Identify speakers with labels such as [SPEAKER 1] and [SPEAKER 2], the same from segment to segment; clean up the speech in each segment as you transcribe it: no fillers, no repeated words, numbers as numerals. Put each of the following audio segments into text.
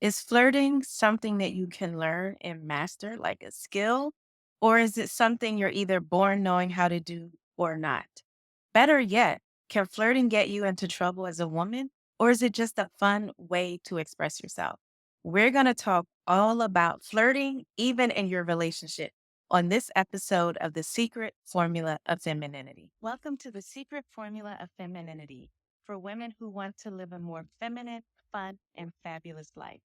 [SPEAKER 1] Is flirting something that you can learn and master, like a skill? Or is it something you're either born knowing how to do or not? Better yet, can flirting get you into trouble as a woman? Or is it just a fun way to express yourself? We're going to talk all about flirting, even in your relationship, on this episode of The Secret Formula of Femininity. Welcome to The Secret Formula of Femininity for women who want to live a more feminine, fun, and fabulous life.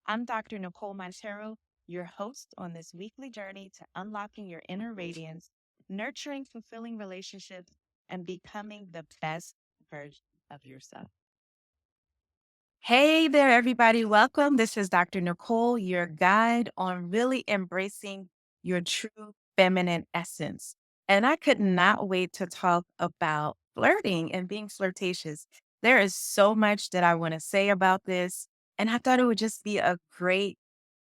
[SPEAKER 1] I'm Dr. Nicole Montero, your host on this weekly journey to unlocking your inner radiance, nurturing fulfilling relationships, and becoming the best version of yourself. Hey there, everybody. Welcome. This is Dr. Nicole, your guide on really embracing your true feminine essence. And I could not wait to talk about flirting and being flirtatious. There is so much that I want to say about this. And I thought it would just be a great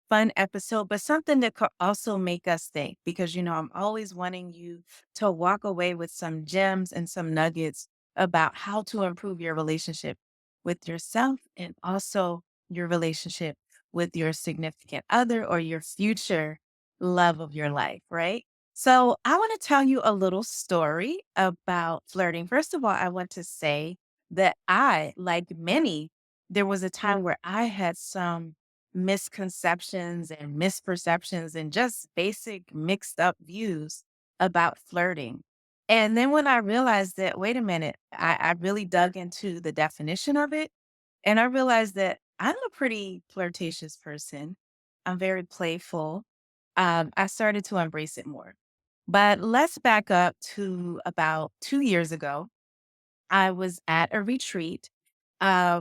[SPEAKER 1] fun episode, but something that could also make us think because, I'm always wanting you to walk away with some gems and some nuggets about how to improve your relationship with yourself and also your relationship with your significant other or your future love of your life, right? So, I want to tell you a little story about flirting. First of all, I want to say that like many, there was a time where I had some misconceptions and misperceptions and just basic mixed up views about flirting. And then when I realized that, wait a minute, I really dug into the definition of it. And I realized that I'm a pretty flirtatious person. I'm very playful. I started to embrace it more. But let's back up to about 2 years ago. I was at a retreat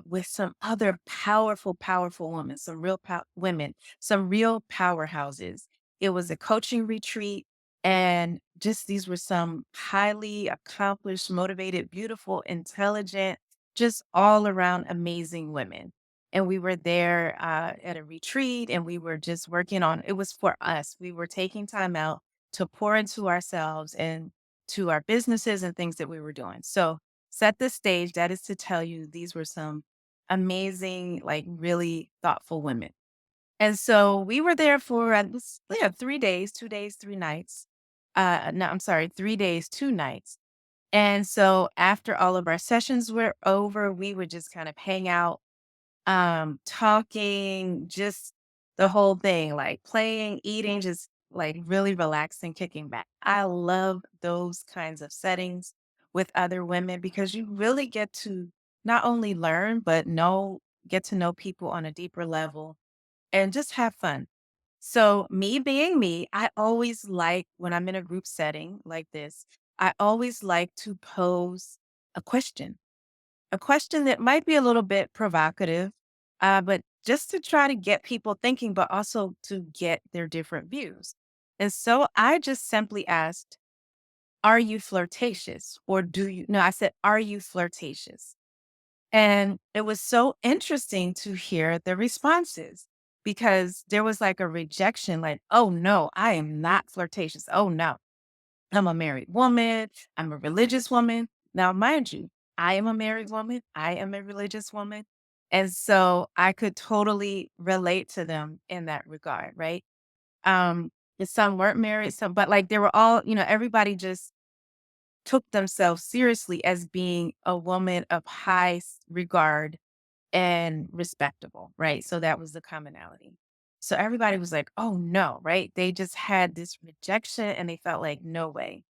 [SPEAKER 1] with some other powerful, powerful women, some real women, some real powerhouses. It was a coaching retreat, and just these were some highly accomplished, motivated, beautiful, intelligent, just all around amazing women. And we were there at a retreat, and we were just working on it was for us. We were taking time out to pour into ourselves and to our businesses and things that we were doing. So set the stage. That is to tell you these were some amazing, like really thoughtful women. And so we were there for 3 days, 2 days, 3 nights. No, I'm sorry, 3 days, 2 nights. And so after all of our sessions were over, we would just kind of hang out, talking, just the whole thing, like playing, eating, just like really relaxing, kicking back. I love those kinds of settings with other women because you really get to not only learn, but get to know people on a deeper level and just have fun. So, me being me, I always like when I'm in a group setting like this, I always like to pose a question a question that might be a little bit provocative, but just to try to get people thinking, but also to get their different views. And so I just simply asked, are you flirtatious? Or do you, no, I said, are you flirtatious? And it was so interesting to hear the responses because there was like a rejection, like, oh no, I am not flirtatious. Oh no. I'm a married woman. I'm a religious woman. Now, mind you, I am a married woman. I am a religious woman. And so I could totally relate to them in that regard, right? And some weren't married, some, but like they were all, everybody just took themselves seriously as being a woman of high regard and respectable, right? So that was the commonality. So everybody was like, oh no, right? They just had this rejection and they felt like, no way.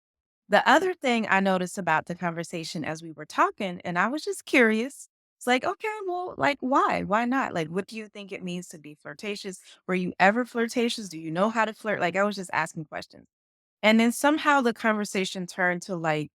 [SPEAKER 1] The other thing I noticed about the conversation as we were talking, and I was just curious, it's like, okay, well, like, why? Why not? Like, what do you think it means to be flirtatious? Were you ever flirtatious? Do you know how to flirt? Like, I was just asking questions. And then somehow the conversation turned to like,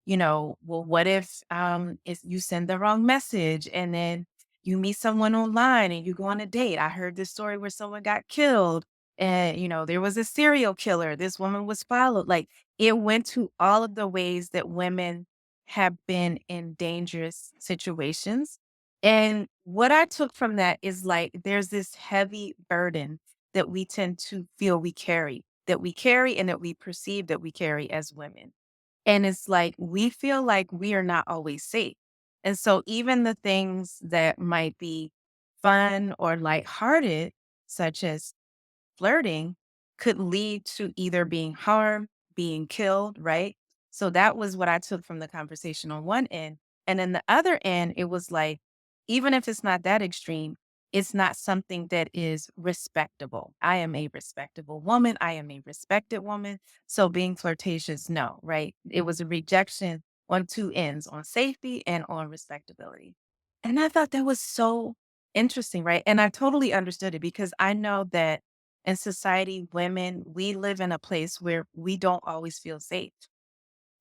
[SPEAKER 1] well, what if you send the wrong message and then you meet someone online and you go on a date? I heard this story where someone got killed and there was a serial killer. This woman was followed. Like it went to all of the ways that women have been in dangerous situations. And what I took from that is like there's this heavy burden that we tend to feel we carry and that we perceive that we carry as women. And it's like we feel like we are not always safe. And so even the things that might be fun or lighthearted, such as flirting, could lead to either being harmed, being killed, right? So that was what I took from the conversation on one end. And then the other end, it was like, even if it's not that extreme, it's not something that is respectable. I am a respectable woman. I am a respected woman. So being flirtatious, no, right? It was a rejection on two ends, on safety and on respectability. And I thought that was so interesting, right? And I totally understood it because I know that in society, women, we live in a place where we don't always feel safe.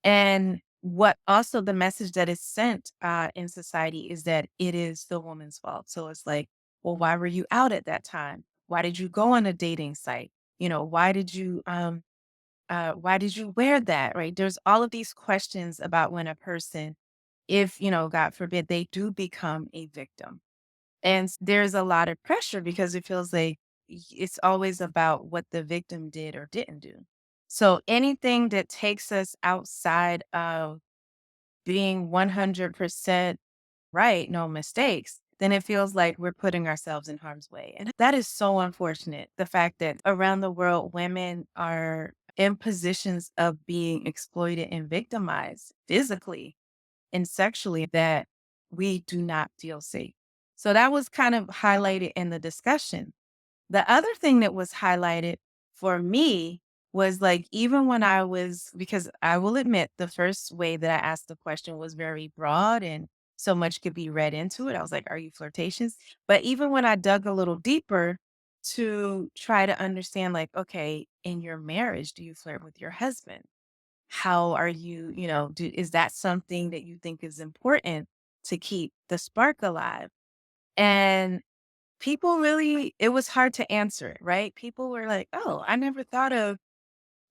[SPEAKER 1] And what also the message that is sent in society is that it is the woman's fault. So it's like, well, why were you out at that time? Why did you go on a dating site? Why did you wear that? Right? There's all of these questions about when a person, if God forbid, they do become a victim, and there's a lot of pressure because it feels like it's always about what the victim did or didn't do. So anything that takes us outside of being 100% right, no mistakes, then it feels like we're putting ourselves in harm's way. And that is so unfortunate. The fact that around the world, women are in positions of being exploited and victimized physically and sexually, that we do not feel safe. So that was kind of highlighted in the discussion. The other thing that was highlighted for me was like, even when I was, because I will admit, the first way that I asked the question was very broad and so much could be read into it. I was like, are you flirtatious? But even when I dug a little deeper to try to understand, like, okay, in your marriage, do you flirt with your husband? How are you, is that something that you think is important to keep the spark alive? And people really, it was hard to answer it, right? People were like, oh, I never thought of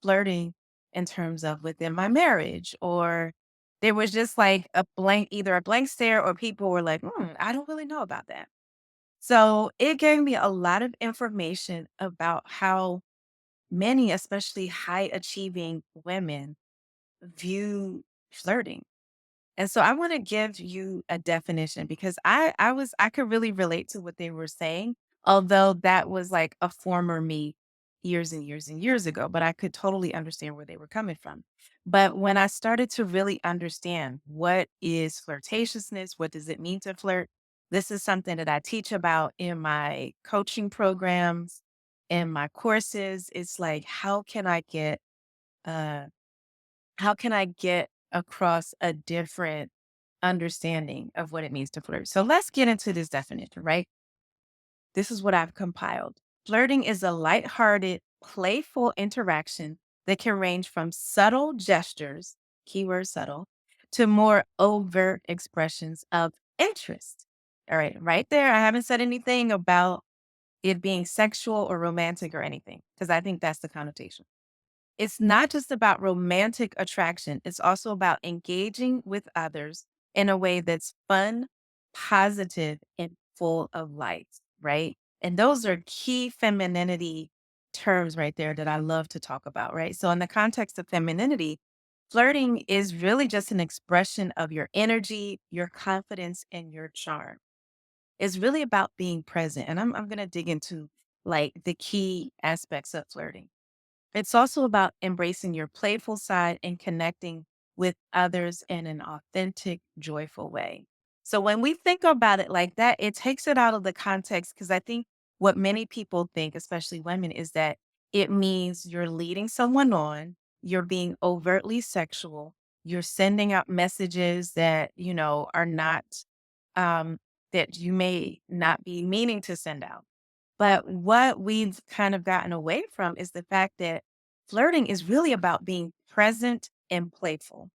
[SPEAKER 1] flirting in terms of within my marriage. Or there was just like a blank, either a blank stare, or people were like, I don't really know about that. So it gave me a lot of information about how many, especially high achieving women, view flirting. And so I want to give you a definition because I could really relate to what they were saying, although that was like a former me years and years and years ago, but I could totally understand where they were coming from. But when I started to really understand what is flirtatiousness, what does it mean to flirt? This is something that I teach about in my coaching programs, in my courses. It's like, uh how can I get across a different understanding of what it means to flirt? So let's get into this definition, right? This is what I've compiled. Flirting is a lighthearted, playful interaction that can range from subtle gestures, keyword subtle, to more overt expressions of interest. All right, right there. I haven't said anything about it being sexual or romantic or anything, because I think that's the connotation. It's not just about romantic attraction, it's also about engaging with others in a way that's fun, positive, and full of light, right? And those are key femininity terms right there that I love to talk about, right? So, in the context of femininity, flirting is really just an expression of your energy, your confidence, and your charm. It's really about being present. And I'm going to dig into like the key aspects of flirting. It's also about embracing your playful side and connecting with others in an authentic, joyful way. So when we think about it like that, it takes it out of the context because I think what many people think, especially women, is that it means you're leading someone on, you're being overtly sexual, you're sending out messages that, are not, um, that you may not be meaning to send out. But what we've kind of gotten away from is the fact that flirting is really about being present and playful.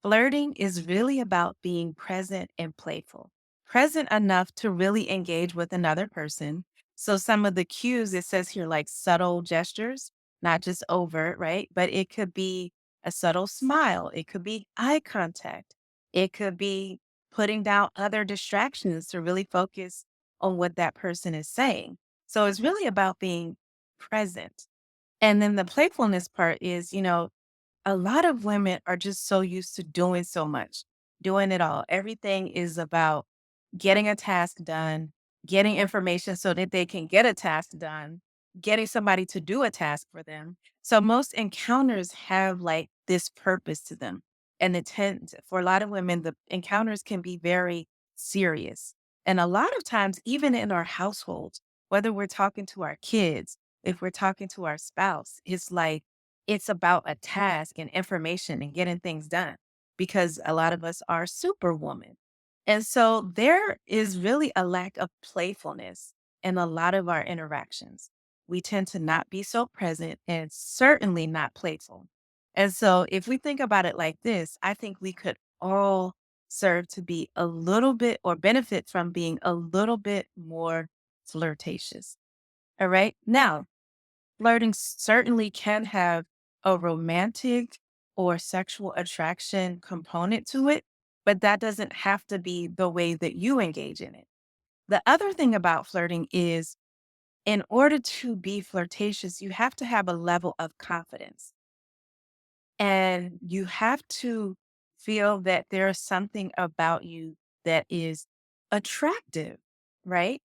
[SPEAKER 1] Flirting is really about being present and playful, present enough to really engage with another person. So, some of the cues it says here, like subtle gestures, not just overt, right? But it could be a subtle smile, it could be eye contact, it could be putting down other distractions to really focus on what that person is saying. So, it's really about being present. And then the playfulness part is, a lot of women are just so used to doing so much, doing it all. Everything is about getting a task done, getting information so that they can get a task done, getting somebody to do a task for them. So most encounters have like this purpose to them. And the tend for a lot of women, the encounters can be very serious. And a lot of times, even in our households, whether we're talking to our kids, if we're talking to our spouse, it's like it's about a task and information and getting things done because a lot of us are superwoman. And so there is really a lack of playfulness in a lot of our interactions. We tend to not be so present and certainly not playful. And so if we think about it like this, I think we could all serve to be a little bit or benefit from being a little bit more flirtatious. All right. Now, flirting certainly can have a romantic or sexual attraction component to it, but that doesn't have to be the way that you engage in it. The other thing about flirting is in order to be flirtatious, you have to have a level of confidence and you have to feel that there's something about you that is attractive, right?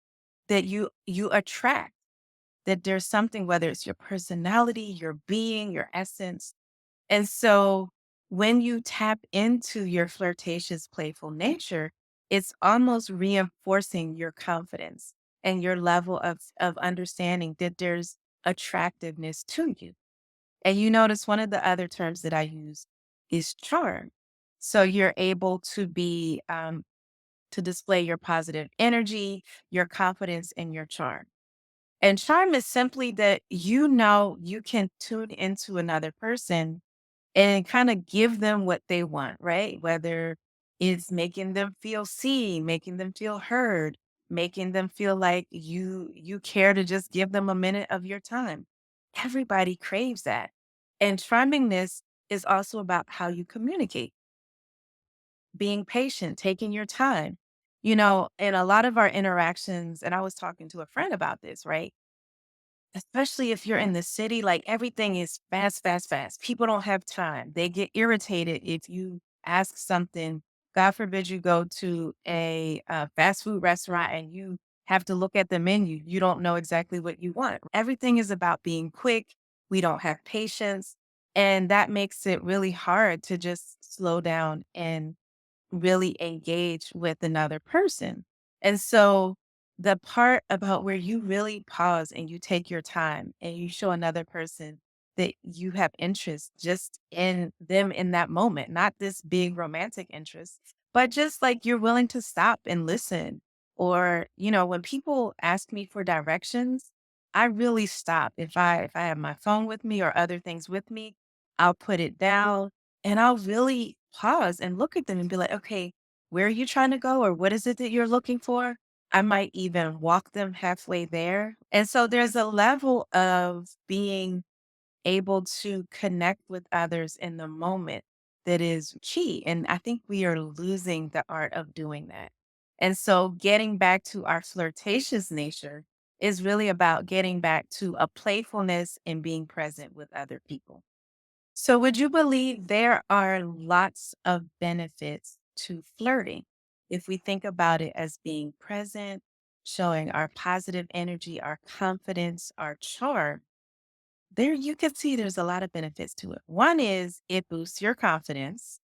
[SPEAKER 1] That you attract that there's something, whether it's your personality, your being, your essence. And so when you tap into your flirtatious, playful nature, it's almost reinforcing your confidence and your level of understanding that there's attractiveness to you. And you notice one of the other terms that I use is charm. So you're able to to display your positive energy, your confidence, and your charm. And charm is simply that you know you can tune into another person and kind of give them what they want, right? Whether it's making them feel seen, making them feel heard, making them feel like you care to just give them a minute of your time. Everybody craves that. And charmingness is also about how you communicate, being patient, taking your time. You know, in a lot of our interactions, and I was talking to a friend about this, right? Especially if you're in the city, like everything is fast, fast, fast. People don't have time. They get irritated if you ask something. God forbid you go to a fast food restaurant and you have to look at the menu. You don't know exactly what you want. Everything is about being quick. We don't have patience. And that makes it really hard to just slow down and really engage with another person. And so the part about where you really pause and you take your time and you show another person that you have interest just in them in that moment, not this big romantic interest, but just like you're willing to stop and listen. Or, you know, when people ask me for directions, I really stop. If I have my phone with me or other things with me, I'll put it down and I'll really pause and look at them and be like, okay, where are you trying to go? Or what is it that you're looking for? I might even walk them halfway there. And so there's a level of being able to connect with others in the moment that is key. And I think we are losing the art of doing that. And so getting back to our flirtatious nature is really about getting back to a playfulness and being present with other people. So, would you believe there are lots of benefits to flirting if we think about it as being present, showing our positive energy, our confidence, our charm? There, you can see there's a lot of benefits to it. One is it boosts your confidence.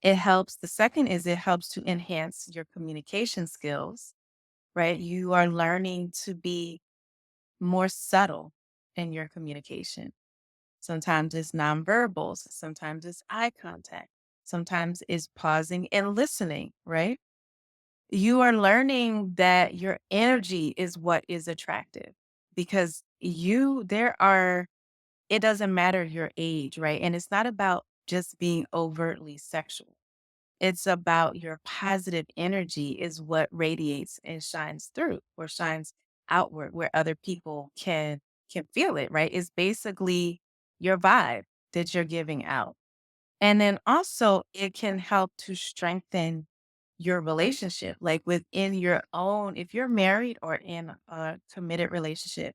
[SPEAKER 1] It helps. The second is it helps to enhance your communication skills, right? You are learning to be more subtle in your communication. Sometimes it's nonverbals, sometimes it's eye contact, sometimes it's pausing and listening, right? You are learning that your energy is what is attractive because it doesn't matter your age, right? And it's not about just being overtly sexual. It's about your positive energy is what radiates and shines through or shines outward where other people can feel it, right? It's basically your vibe that you're giving out. And then also it can help to strengthen your relationship, like within your own, if you're married or in a committed relationship,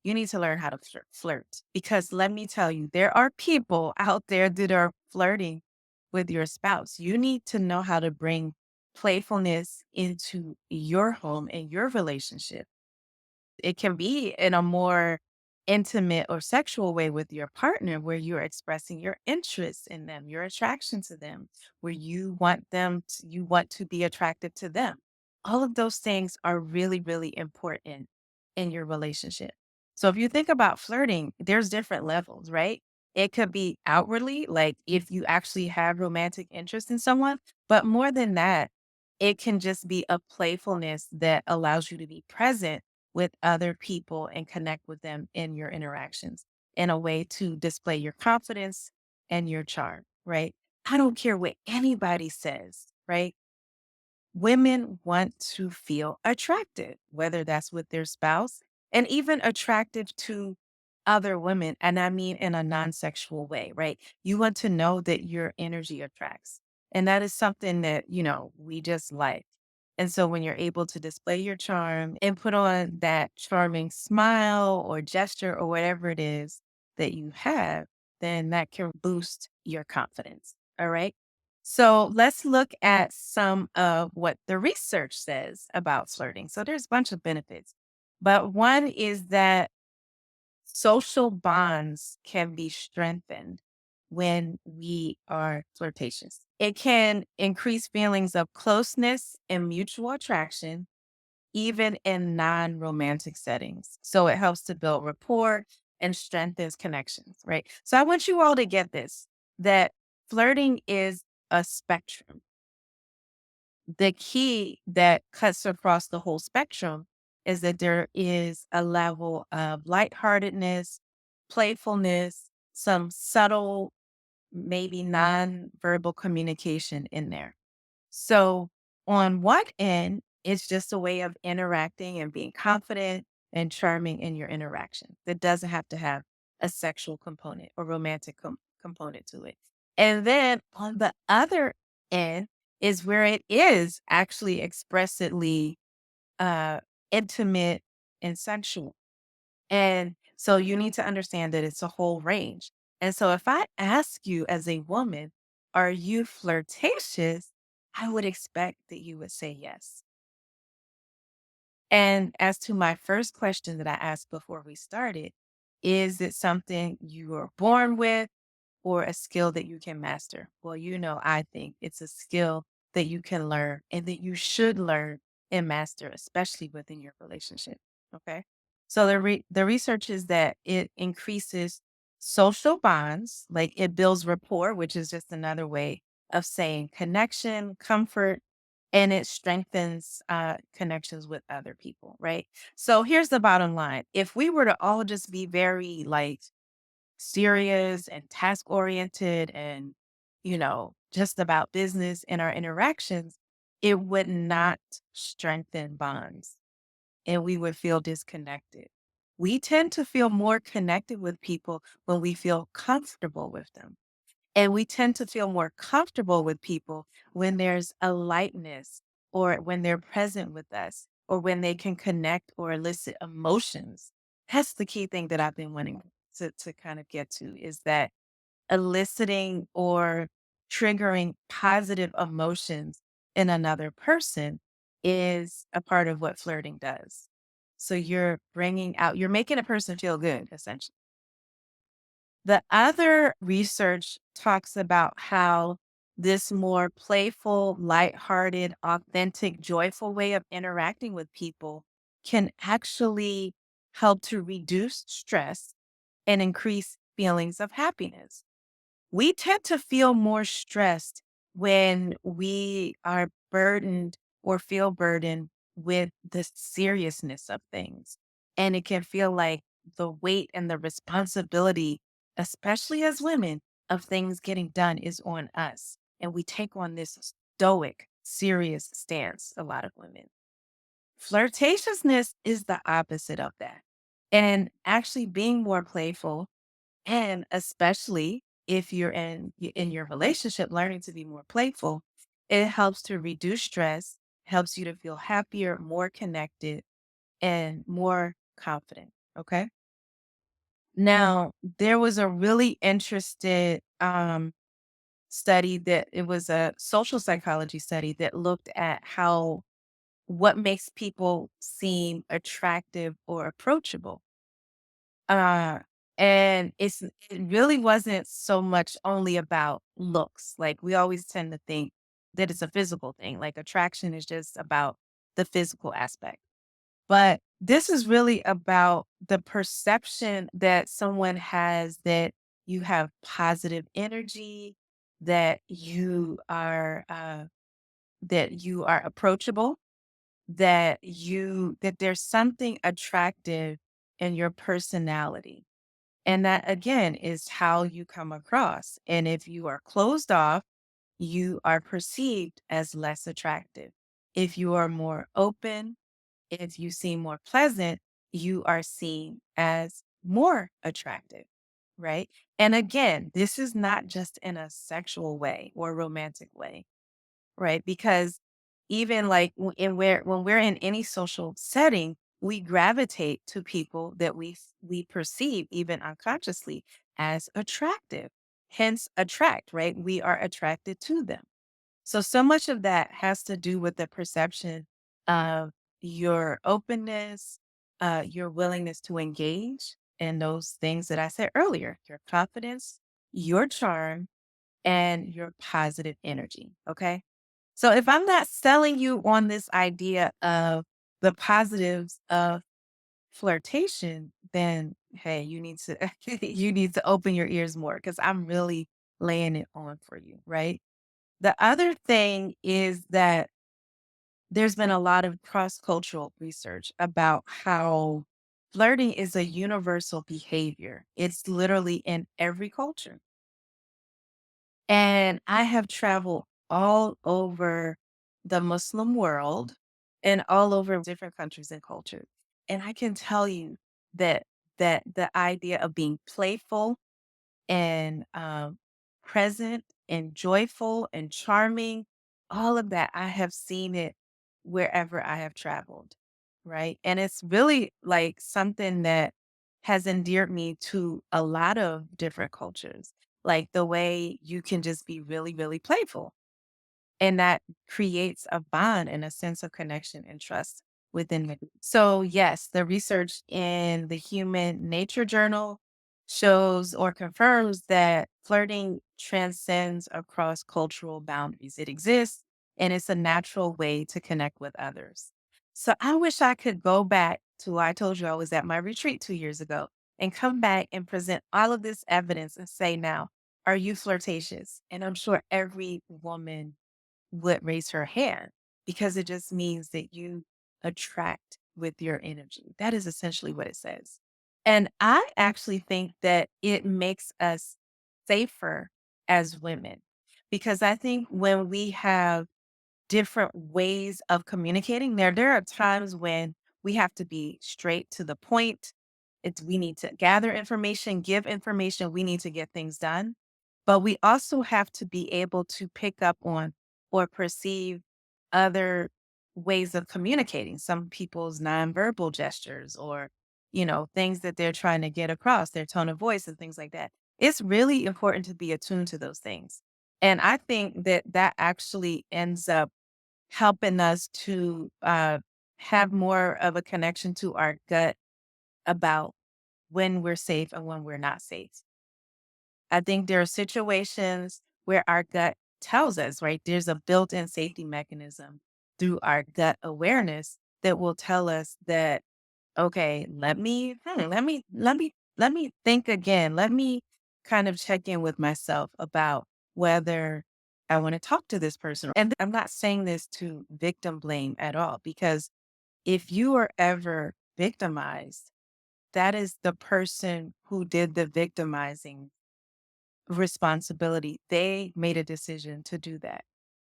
[SPEAKER 1] you need to learn how to flirt because let me tell you, there are people out there that are flirting with your spouse. You need to know how to bring playfulness into your home and your relationship. It can be in a more intimate or sexual way with your partner where you're expressing your interest in them, your attraction to them, where you want to be attractive to them. All of those things are really, really important in your relationship. So if you think about flirting, there's different levels, right? It could be outwardly, like if you actually have romantic interest in someone, but more than that, it can just be a playfulness that allows you to be present with other people and connect with them in your interactions in a way to display your confidence and your charm, right? I don't care what anybody says, right? Women want to feel attracted, whether that's with their spouse and even attractive to other women. And I mean in a non sexual way, right? You want to know that your energy attracts. And that is something that, we just like. And so when you're able to display your charm and put on that charming smile or gesture or whatever it is that you have, then that can boost your confidence. All right. So let's look at some of what the research says about flirting. So there's a bunch of benefits, but one is that social bonds can be strengthened when we are flirtatious. It can increase feelings of closeness and mutual attraction, even in non romantic settings. So it helps to build rapport and strengthens connections, right? So I want you all to get this, that flirting is a spectrum. The key that cuts across the whole spectrum is that there is a level of lightheartedness, playfulness, some subtle, maybe non-verbal communication in there. So on one end, it's just a way of interacting and being confident and charming in your interaction. That doesn't have to have a sexual component or romantic component to it. And then on the other end is where it is actually expressively uh, intimate and sensual. And so you need to understand that it's a whole range. And so if I ask you as a woman, are you flirtatious? I would expect that you would say yes. And as to my first question that I asked before we started, is it something you are born with or a skill that you can master? Well, I think it's a skill that you can learn and that you should learn and master, especially within your relationship. Okay. So the research is that it increases social bonds, like it builds rapport, which is just another way of saying connection, comfort, and it strengthens connections with other people, right? So here's the bottom line. If we were to all just be very like serious and task oriented and, just about business in our interactions, it would not strengthen bonds and we would feel disconnected. We tend to feel more connected with people when we feel comfortable with them. And we tend to feel more comfortable with people when there's a lightness or when they're present with us or when they can connect or elicit emotions. That's the key thing that I've been wanting to kind of get to is that eliciting or triggering positive emotions in another person is a part of what flirting does. So you're making a person feel good, essentially. The other research talks about how this more playful, lighthearted, authentic, joyful way of interacting with people can actually help to reduce stress and increase feelings of happiness. We tend to feel more stressed when we are burdened or feel burdened with the seriousness of things. And it can feel like the weight and the responsibility, especially as women, of things getting done is on us. And we take on this stoic, serious stance, a lot of women. Flirtatiousness is the opposite of that. And actually being more playful and especially if you're in your relationship, learning to be more playful, it helps to reduce stress, helps you to feel happier, more connected, and more confident. Okay. Now, there was a really interested study that it was a social psychology study that looked at how what makes people seem attractive or approachable. Uh, and it really wasn't so much only about looks. Like we always tend to think that it's a physical thing. Like attraction is just about the physical aspect. But this is really about the perception that someone has that you have positive energy, that you are approachable, that there's something attractive in your personality. And that again is how you come across. And if you are closed off, you are perceived as less attractive. If you are more open, if you seem more pleasant, you are seen as more attractive, right? And again, this is not just in a sexual way or romantic way, right? Because even like when we're in any social setting, we gravitate to people that we perceive even unconsciously as attractive. Hence attract, right? We are attracted to them. So much of that has to do with the perception of your openness, your willingness to engage in those things that I said earlier, your confidence, your charm, and your positive energy. Okay. So if I'm not selling you on this idea of the positives of flirtation, then hey, you need to you need to open your ears more because I'm really laying it on for you, right? The other thing is that there's been a lot of cross-cultural research about how flirting is a universal behavior. It's literally in every culture. And I have traveled all over the Muslim world and all over different countries and cultures. And I can tell you that the idea of being playful and present and joyful and charming, all of that, I have seen it wherever I have traveled. Right. And it's really like something that has endeared me to a lot of different cultures, like the way you can just be really, really playful and that creates a bond and a sense of connection and trust within the group. So, yes, the research in the Human Nature Journal shows or confirms that flirting transcends across cultural boundaries. It exists and it's a natural way to connect with others. So, I wish I could go back to, I told you I was at my retreat 2 years ago and come back and present all of this evidence and say, now, are you flirtatious? And I'm sure every woman would raise her hand because it just means that you attract with your energy. That is essentially what it says. And I actually think that it makes us safer as women because I think when we have different ways of communicating. There are times when we have to be straight to the point. It's we need to gather information, give information, we need to get things done. But we also have to be able to pick up on or perceive other ways of communicating, some people's nonverbal gestures or, things that they're trying to get across, their tone of voice and things like that. It's really important to be attuned to those things. And I think that that actually ends up helping us to have more of a connection to our gut about when we're safe and when we're not safe. I think there are situations where our gut tells us, right? There's a built in safety mechanism through our gut awareness that will tell us that, okay, let me think again. Let me kind of check in with myself about whether I want to talk to this person. And I'm not saying this to victim blame at all, because if you are ever victimized, that is the person who did the victimizing responsibility. They made a decision to do that.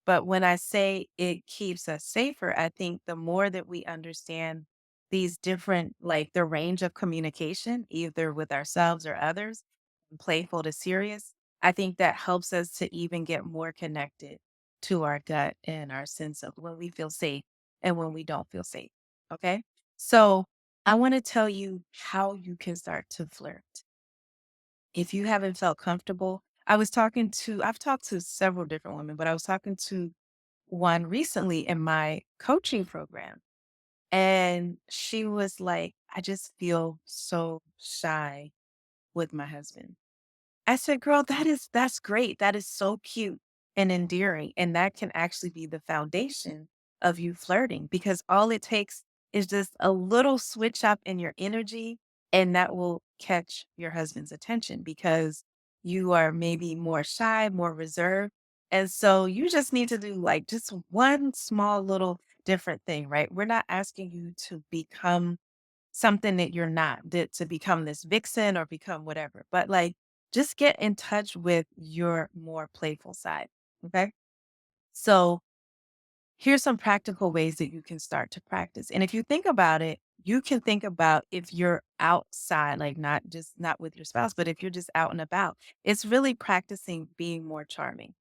[SPEAKER 1] But when I say it keeps us safer, I think the more that we understand these different, like the range of communication, either with ourselves or others, from playful to serious, I think that helps us to even get more connected to our gut and our sense of when we feel safe and when we don't feel safe. Okay. So I want to tell you how you can start to flirt. If you haven't felt comfortable, I've talked to several different women, but I was talking to one recently in my coaching program. And she was like, I just feel so shy with my husband. I said, girl, that's great. That is so cute and endearing. And that can actually be the foundation of you flirting because all it takes is just a little switch up in your energy, and that will catch your husband's attention because you are maybe more shy, more reserved. And so you just need to do like just one small little different thing, right? We're not asking you to become something that you're not, that to become this vixen or become whatever. But like just get in touch with your more playful side. Okay. So here's some practical ways that you can start to practice. And if you think about it, you can think about if you're outside, like not with your spouse, but if you're just out and about, it's really practicing being more charming.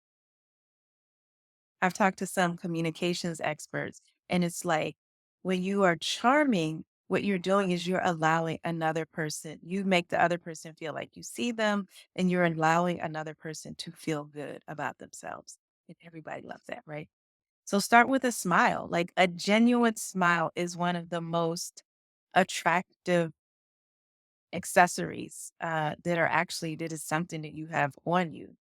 [SPEAKER 1] I've talked to some communications experts, and it's like when you are charming, what you're doing is you're allowing another person, you make the other person feel like you see them, and you're allowing another person to feel good about themselves. And everybody loves that, right? So start with a smile. Like a genuine smile is one of the most attractive accessories that are actually, that is something that you have on you.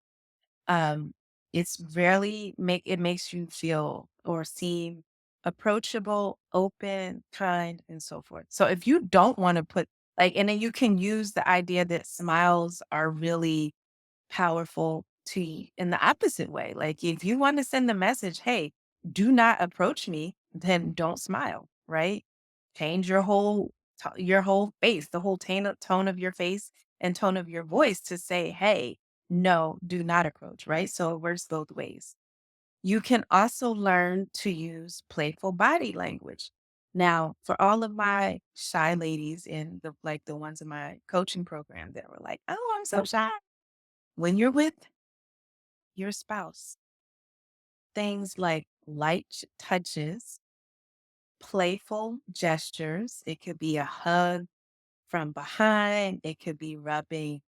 [SPEAKER 1] um, it's rarely make it makes you feel or seem approachable, open, kind, and so forth. So if you don't want to put like, and then you can use the idea that smiles are really powerful to in the opposite way. Like if you want to send the message, hey, do not approach me, then don't smile, right? Change your whole face, the whole tone of your face and tone of your voice to say, hey, no, do not approach, right? So it works both ways. You can also learn to use playful body language. Now, for all of my shy ladies in the like the ones in my coaching program that were like, "Oh, I'm so shy." When you're with your spouse, things like touches, playful gestures, it could be a hug from behind, it could be rubbing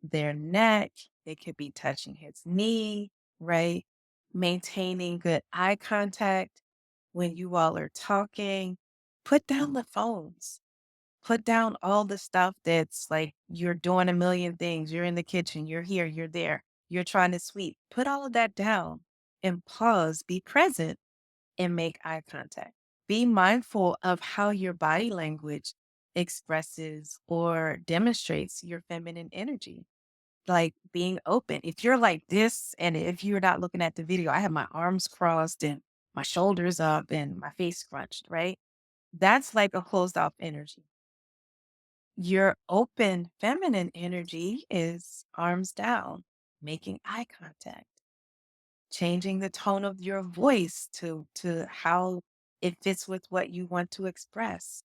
[SPEAKER 1] their neck, it could be touching his knee, right? Maintaining good eye contact when you all are talking. Put down the phones. Put down all the stuff that's like you're doing a million things. You're in the kitchen, you're here, you're there, you're trying to sweep. Put all of that down and pause, be present, and make eye contact. Be mindful of how your body language expresses or demonstrates your feminine energy. Like being open. If you're like this, and if you're not looking at the video, I have my arms crossed and my shoulders up and my face scrunched, right? That's like a closed off energy. Your open feminine energy is arms down, making eye contact, changing the tone of your voice to how it fits with what you want to express.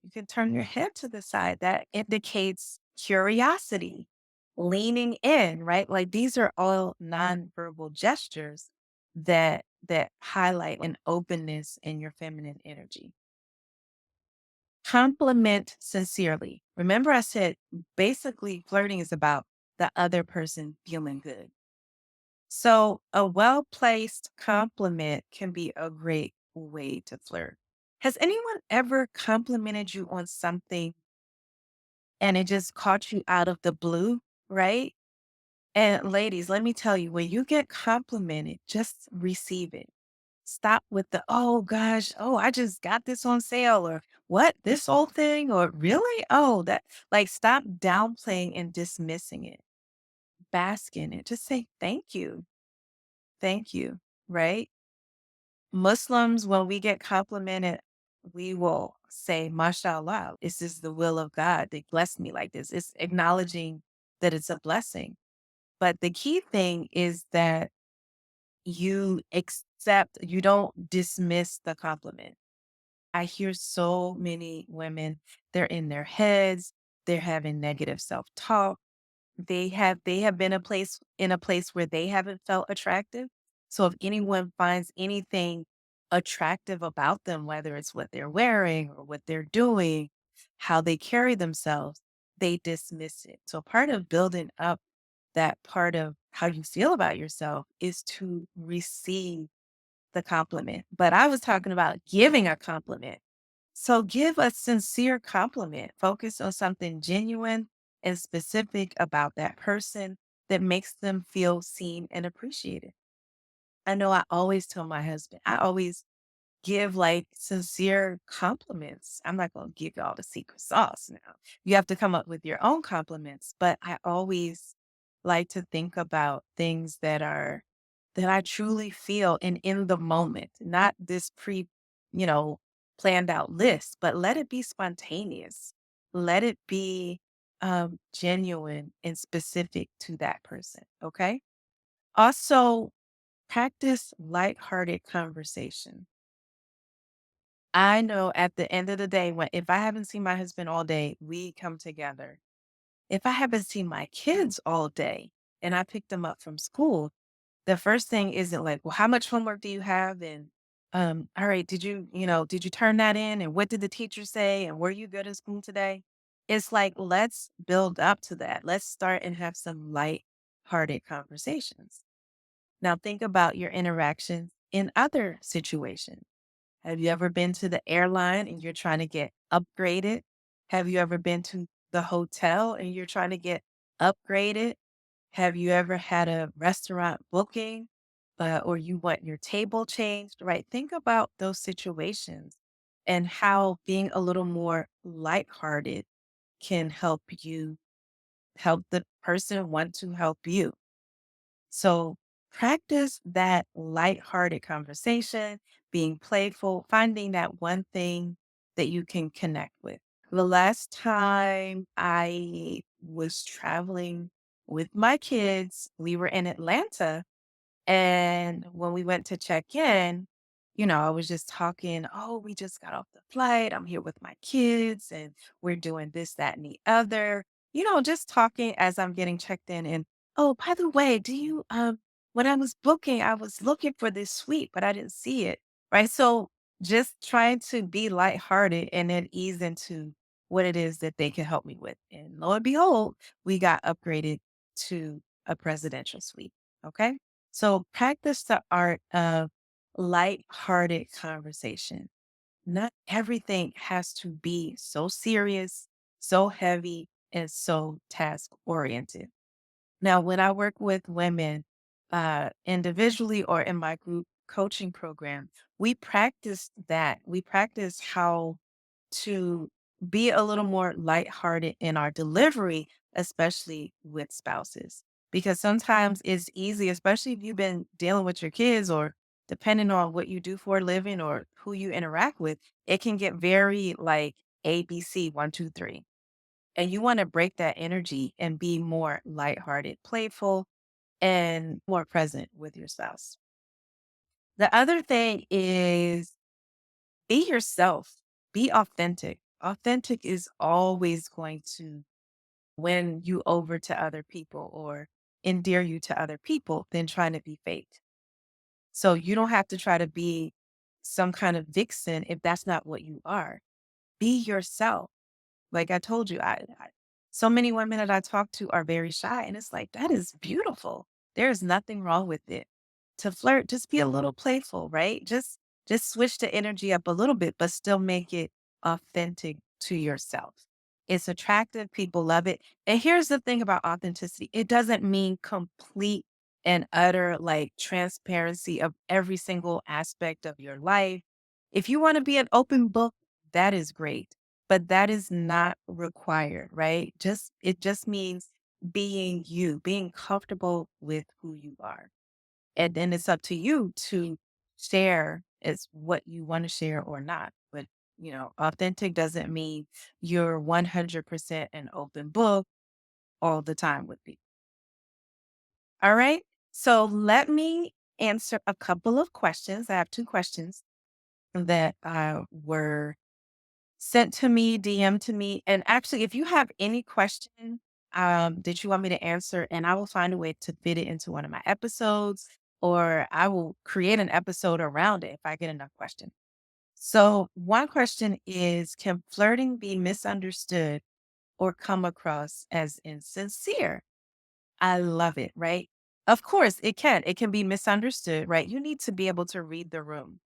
[SPEAKER 1] You can turn your head to the side. That indicates curiosity, leaning in, right? Like these are all nonverbal gestures that highlight an openness in your feminine energy. Compliment sincerely. Remember, I said basically flirting is about the other person feeling good. So, a well placed compliment can be a great way to flirt. Has anyone ever complimented you on something and it just caught you out of the blue, right? And ladies, let me tell you, when you get complimented, just receive it. Stop with the, oh gosh, oh, I just got this on sale, or what, this whole thing, or really? Oh, that, like, stop downplaying and dismissing it. Bask in it. Just say, thank you, right? Muslims, when we get complimented, we will say, mashallah, this is the will of God. They blessed me like this. It's acknowledging that it's a blessing. But the key thing is that you don't dismiss the compliment. I hear so many women, they're in their heads, they're having negative self-talk. They have been in a place where they haven't felt attractive. So if anyone finds anything attractive about them, whether it's what they're wearing or what they're doing, how they carry themselves, they dismiss it. So part of building up that part of how you feel about yourself is to receive the compliment. But I was talking about giving a compliment. So give a sincere compliment. Focus on something genuine and specific about that person that makes them feel seen and appreciated. I know I always tell my husband, I always give like sincere compliments. I'm not going to give y'all the secret sauce now. You have to come up with your own compliments, but I always like to think about things that I truly feel and in the moment, not this you know, planned out list, but let it be spontaneous. Let it be genuine and specific to that person. Okay. Also, practice lighthearted conversation. I know at the end of the day, when if I haven't seen my husband all day, we come together. If I haven't seen my kids all day and I picked them up from school, the first thing isn't like, well, how much homework do you have? And all right, did you turn that in? And what did the teacher say? And were you good at school today? It's like, let's build up to that. Let's start and have some light-hearted conversations. Now think about your interactions in other situations. Have you ever been to the airline and you're trying to get upgraded? Have you ever been to the hotel and you're trying to get upgraded? Have you ever had a restaurant booking or you want your table changed? Right. Think about those situations and how being a little more lighthearted can help you help the person want to help you. So practice that lighthearted conversation, being playful, finding that one thing that you can connect with. The last time I was traveling with my kids, we were in Atlanta and when we went to check in, I was just talking, oh, we just got off the flight. I'm here with my kids and we're doing this, that, and the other. Just talking as I'm getting checked in. And oh, by the way, when I was booking, I was looking for this suite, but I didn't see it. Right. So just trying to be lighthearted and then ease into what it is that they can help me with. And lo and behold, we got upgraded to a presidential suite. Okay. So practice the art of light-hearted conversation. Not everything has to be so serious, so heavy, and so task oriented. Now, when I work with women individually or in my group coaching program, we practice that. We practice how to be a little more lighthearted in our delivery, especially with spouses. Because sometimes it's easy, especially if you've been dealing with your kids or depending on what you do for a living or who you interact with, it can get very like ABC, one, two, three. And you want to break that energy and be more lighthearted, playful, and more present with your spouse. The other thing is be yourself, be authentic. Authentic is always going to win you over to other people or endear you to other people than trying to be fake. So you don't have to try to be some kind of vixen if that's not what you are. Be yourself. Like I told you, so many women that I talk to are very shy, and it's like that is beautiful. There is nothing wrong with it. To flirt, just be a little playful, right? Just switch the energy up a little bit, but still make it authentic to yourself. It's attractive. People love it. And here's the thing about authenticity: it doesn't mean complete and utter like transparency of every single aspect of your life. If you want to be an open book, that is great, but that is not required, right? It just means being you, being comfortable with who you are. And then it's up to you to share is what you want to share or not. But, authentic doesn't mean you're 100% an open book all the time with people. All right. So let me answer a couple of questions. I have two questions that were sent to me, DM to me. And actually, if you have any question that you want me to answer, and I will find a way to fit it into one of my episodes, or I will create an episode around it if I get enough questions. So, one question is, can flirting be misunderstood or come across as insincere? I love it, right? Of course, it can be misunderstood, right? You need to be able to read the room.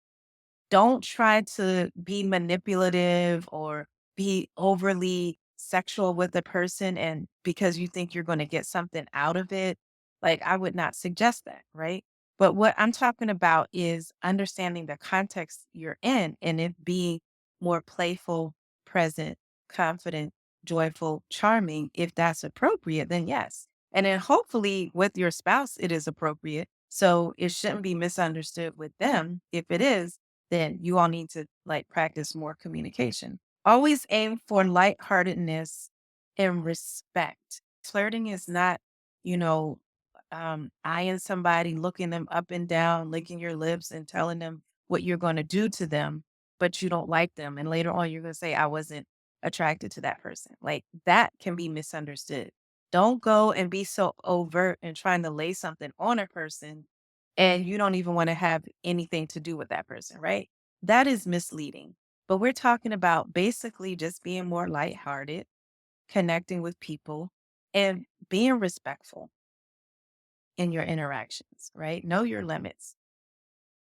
[SPEAKER 1] Don't try to be manipulative or be overly sexual with the person and because you think you're going to get something out of it. Like, I would not suggest that, right? But what I'm talking about is understanding the context you're in and it being more playful, present, confident, joyful, charming. If that's appropriate, then yes. And then hopefully with your spouse, it is appropriate. So it shouldn't be misunderstood with them. If it is, then you all need to like practice more communication. Always aim for lightheartedness and respect. Flirting is not, you know, eyeing somebody, looking them up and down, licking your lips and telling them what you're going to do to them, but you don't like them. And later on, you're going to say, I wasn't attracted to that person. Like that can be misunderstood. Don't go and be so overt and trying to lay something on a person and you don't even want to have anything to do with that person, right? That is misleading. But we're talking about basically just being more lighthearted, connecting with people, and being respectful in your interactions, right? Know your limits.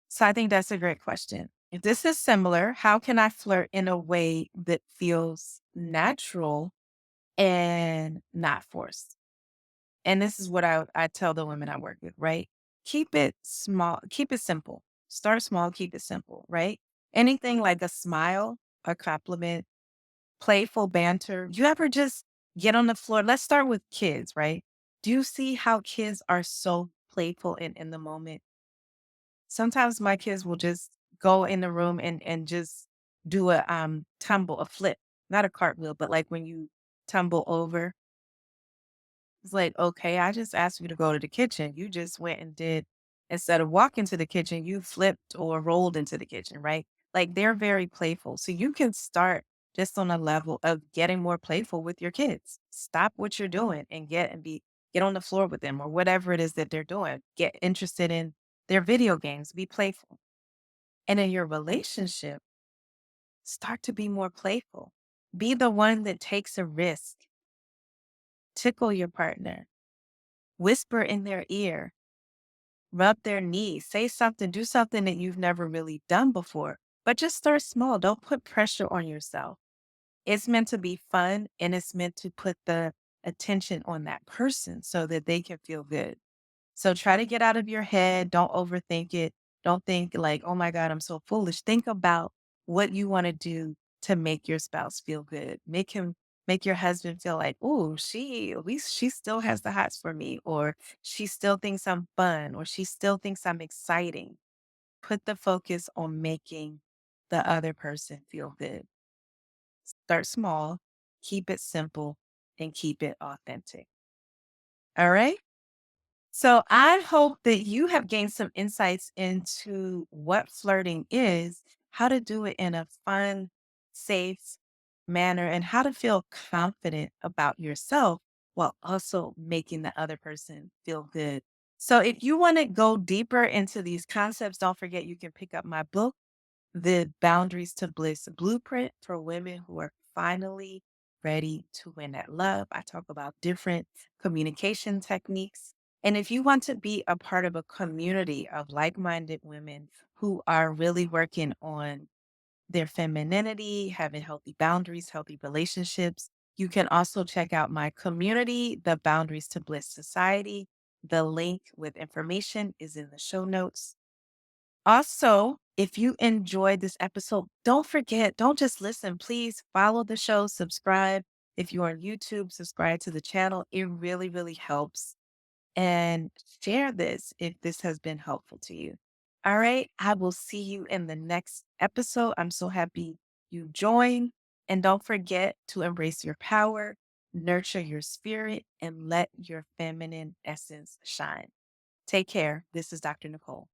[SPEAKER 1] So I think that's a great question. If this is similar, how can I flirt in a way that feels natural and not forced? And this is what I tell the women I work with, right? Keep it small, keep it simple. Start small, keep it simple, right? Anything like a smile, a compliment, playful banter. You ever just get on the floor? Let's start with kids, right? Do you see how kids are so playful and in the moment? Sometimes my kids will just go in the room and just do a tumble, a flip, not a cartwheel, but like when you tumble over. It's like, okay, I just asked you to go to the kitchen. You just went and did, instead of walking to the kitchen, you flipped or rolled into the kitchen, right? Like they're very playful. So you can start just on a level of getting more playful with your kids. Stop what you're doing and get on the floor with them or whatever it is that they're doing. Get interested in their video games, be playful. And in your relationship, start to be more playful. Be the one that takes a risk. Tickle your partner. Whisper in their ear, rub their knees, say something, do something that you've never really done before, but just start small. Don't put pressure on yourself. It's meant to be fun and it's meant to put the attention on that person so that they can feel good. So try to get out of your head. Don't overthink it. Don't think like, oh my God, I'm so foolish. Think about what you want to do to make your spouse feel good. Make your husband feel like, oh, at least she still has the hots for me, or she still thinks I'm fun, or she still thinks I'm exciting. Put the focus on making the other person feel good. Start small, keep it simple, and keep it authentic. All right. So I hope that you have gained some insights into what flirting is, how to do it in a fun, safe manner, and how to feel confident about yourself while also making the other person feel good. So if you want to go deeper into these concepts, don't forget you can pick up my book, The Boundaries to Bliss Blueprint for Women Who Are Finally Ready to Win at Love. I talk about different communication techniques. And if you want to be a part of a community of like minded women who are really working on their femininity, having healthy boundaries, healthy relationships, you can also check out my community, the Boundaries to Bliss Society. The link with information is in the show notes. Also, if you enjoyed this episode, don't forget, don't just listen. Please follow the show, subscribe. If you're on YouTube, subscribe to the channel. It really, really helps. And share this if this has been helpful to you. All right. I will see you in the next episode. I'm so happy you joined. And don't forget to embrace your power, nurture your spirit, and let your feminine essence shine. Take care. This is Dr. Nicole.